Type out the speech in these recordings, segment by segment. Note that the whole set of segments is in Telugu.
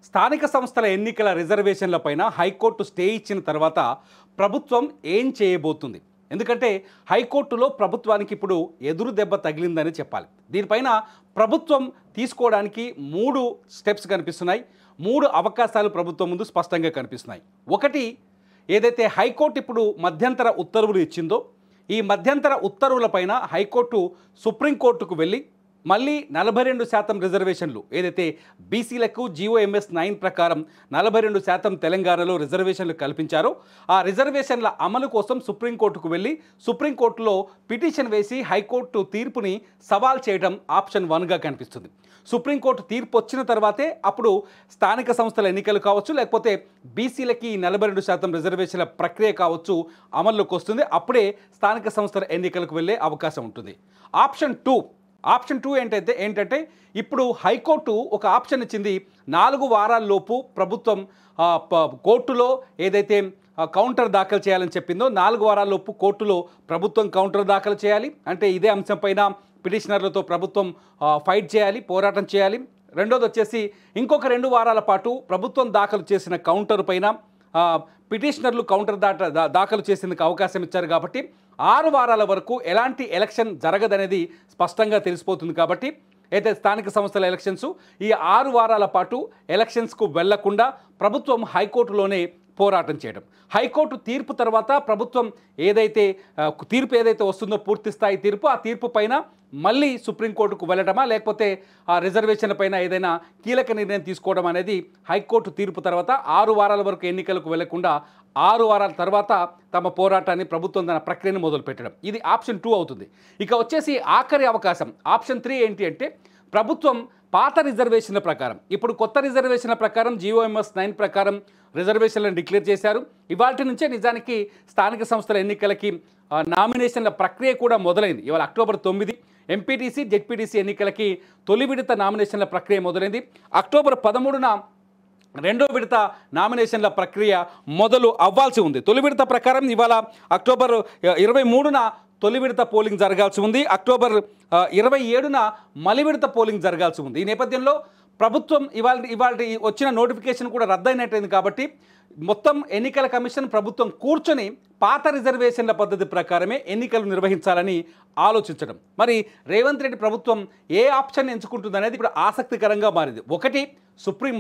స్థానిక సంస్థల ఎన్నికల రిజర్వేషన్లపైన హైకోర్టు స్టే ఇచ్చిన తర్వాత ప్రభుత్వం ఏం చేయబోతుంది? ఎందుకంటే హైకోర్టులో ప్రభుత్వానికి ఇప్పుడు ఎదురు దెబ్బ తగిలిందని చెప్పాలి. దీనిపైన ప్రభుత్వం తీసుకోవడానికి 3 స్టెప్స్ కనిపిస్తున్నాయి. 3 అవకాశాలు ప్రభుత్వం ముందు స్పష్టంగా కనిపిస్తున్నాయి. ఒకటి, ఏదైతే హైకోర్టు ఇప్పుడు మధ్యంతర ఉత్తర్వులు ఇచ్చిందో ఈ మధ్యంతర ఉత్తర్వులపైన హైకోర్టు సుప్రీంకోర్టుకు వెళ్ళి మళ్ళీ 42% రిజర్వేషన్లు ఏదైతే బీసీలకు GOMS 9 ప్రకారం 42% తెలంగాణలో రిజర్వేషన్లు కల్పించారో ఆ రిజర్వేషన్ల అమలు కోసం సుప్రీంకోర్టుకు వెళ్ళి సుప్రీంకోర్టులో పిటిషన్ వేసి హైకోర్టు తీర్పుని సవాల్ చేయడం ఆప్షన్ 1గా కనిపిస్తుంది. సుప్రీంకోర్టు తీర్పు వచ్చిన తర్వాతే అప్పుడు స్థానిక సంస్థల ఎన్నికలు కావచ్చు, లేకపోతే బీసీలకి 42% రిజర్వేషన్ల ప్రక్రియ కావచ్చు అమల్లోకి వస్తుంది. అప్పుడే స్థానిక సంస్థల ఎన్నికలకు వెళ్ళే అవకాశం ఉంటుంది. ఆప్షన్ 2 ఏంటంటే ఇప్పుడు హైకోర్టు ఒక ఆప్షన్ ఇచ్చింది. 4 వారాల్లోపు ప్రభుత్వం కోర్టులో ఏదైతే కౌంటర్ దాఖలు చేయాలని చెప్పిందో 4 వారాల్లోపు కోర్టులో ప్రభుత్వం కౌంటర్ దాఖలు చేయాలి. అంటే ఇదే అంశం పైన పిటిషనర్లతో ప్రభుత్వం ఫైట్ చేయాలి, పోరాటం చేయాలి. రెండోది వచ్చేసి ఇంకొక 2 వారాల పాటు ప్రభుత్వం దాఖలు చేసిన కౌంటర్ పైన పిటిషనర్లు కౌంటర్ దాఖలు చేసేందుకు అవకాశం ఇచ్చారు. కాబట్టి 6 వారాల వరకు ఎలాంటి ఎలక్షన్ జరగదనేది స్పష్టంగా తెలిసిపోతుంది. కాబట్టి అయితే స్థానిక సంస్థల ఎలక్షన్స్ ఈ 6 వారాల పాటు ఎలక్షన్స్కు వెళ్లకుండా ప్రభుత్వం హైకోర్టులోనే పోరాటం చేయడం. హైకోర్టు తీర్పు తర్వాత ప్రభుత్వం తీర్పు ఏదైతే వస్తుందో పూర్తి స్థాయి తీర్పు, ఆ తీర్పు పైన మళ్ళీ సుప్రీంకోర్టుకు వెళ్ళడమా లేకపోతే ఆ రిజర్వేషన్ పైన ఏదైనా కీలక నిర్ణయం తీసుకోవడం అనేది హైకోర్టు తీర్పు తర్వాత 6 వారాల వరకు ఎన్నికలకు వెళ్లకుండా 6 వారాల తర్వాత తమ పోరాటాన్ని ప్రభుత్వం తన ప్రక్రియను మొదలుపెట్టడం. ఇది ఆప్షన్ 2 అవుతుంది. ఇక వచ్చేసి ఆఖరి అవకాశం ఆప్షన్ 3 ఏంటి అంటే ప్రభుత్వం పాత రిజర్వేషన్ల ప్రకారం ఇప్పుడు కొత్త రిజర్వేషన్ల ప్రకారం GOMS 9 ప్రకారం రిజర్వేషన్లను డిక్లేర్ చేశారు. ఇవాటి నుంచే నిజానికి స్థానిక సంస్థల ఎన్నికలకి నామినేషన్ల ప్రక్రియ కూడా మొదలైంది. ఇవాళ అక్టోబర్ 9 ఎంపీటీసీ జెడ్పీటీసీ ఎన్నికలకి తొలి విడత నామినేషన్ల ప్రక్రియ మొదలైంది. అక్టోబర్ 13న రెండో విడత నామినేషన్ల ప్రక్రియ మొదలు అవ్వాల్సి ఉంది. తొలి విడత ప్రకారం ఇవాళ అక్టోబర్ 23న తొలి విడత పోలింగ్ జరగాల్సి ఉంది. అక్టోబర్ 27న మలి విడత పోలింగ్ జరగాల్సి ఉంది. ఈ నేపథ్యంలో ప్రభుత్వం ఇవాళ వచ్చిన నోటిఫికేషన్ కూడా రద్దయినట్టయింది. కాబట్టి మొత్తం ఎన్నికల కమిషన్ ప్రభుత్వం కూర్చొని పాత రిజర్వేషన్ల పద్ధతి ప్రకారమే ఎన్నికలు నిర్వహించాలని ఆలోచించడం. మరి రేవంత్ రెడ్డి ప్రభుత్వం ఏ ఆప్షన్ ఎంచుకుంటుందనేది ఇప్పుడు ఆసక్తికరంగా మారింది. ఒకటి,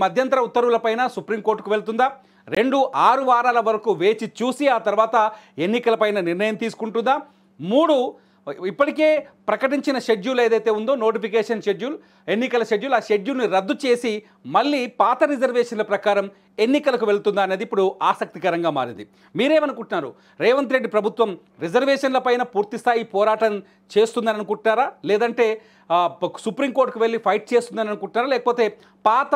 మధ్యంతర ఉత్తర్వులపైన సుప్రీంకోర్టుకు వెళ్తుందా? 2, 6 వారాల వరకు వేచి చూసి ఆ తర్వాత ఎన్నికలపైన నిర్ణయం తీసుకుంటుందా? 3, ఇప్పటికే ప్రకటించిన షెడ్యూల్ ఏదైతే ఉందో నోటిఫికేషన్ షెడ్యూల్, ఎన్నికల షెడ్యూల్, ఆ షెడ్యూల్ని రద్దు చేసి మళ్ళీ పాత రిజర్వేషన్ల ప్రకారం ఎన్నికలకు వెళ్తుందా అనేది ఇప్పుడు ఆసక్తికరంగా మారింది. మీరేమనుకుంటున్నారు? రేవంత్ రెడ్డి ప్రభుత్వం రిజర్వేషన్లపైన పూర్తిస్థాయి పోరాటం చేస్తుందని అనుకుంటున్నారా? లేదంటే సుప్రీంకోర్టుకు వెళ్ళి ఫైట్ చేస్తుందని అనుకుంటున్నారా? లేకపోతే పాత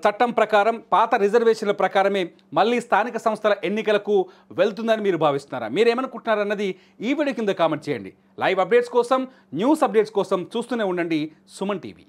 చట్టం ప్రకారం పాత రిజర్వేషన్ల ప్రకారమే మళ్ళీ స్థానిక సంస్థల ఎన్నికలకు వెళ్తుందని మీరు భావిస్తున్నారా? మీరేమనుకుంటున్నారు అన్నది ఈ వీడియో కింద కామెంట్ చేయండి. లైవ్ అప్డేట్స్ కోసం, న్యూస్ అప్డేట్స్ కోసం చూస్తూనే ఉండండి సుమన్ టీవీ.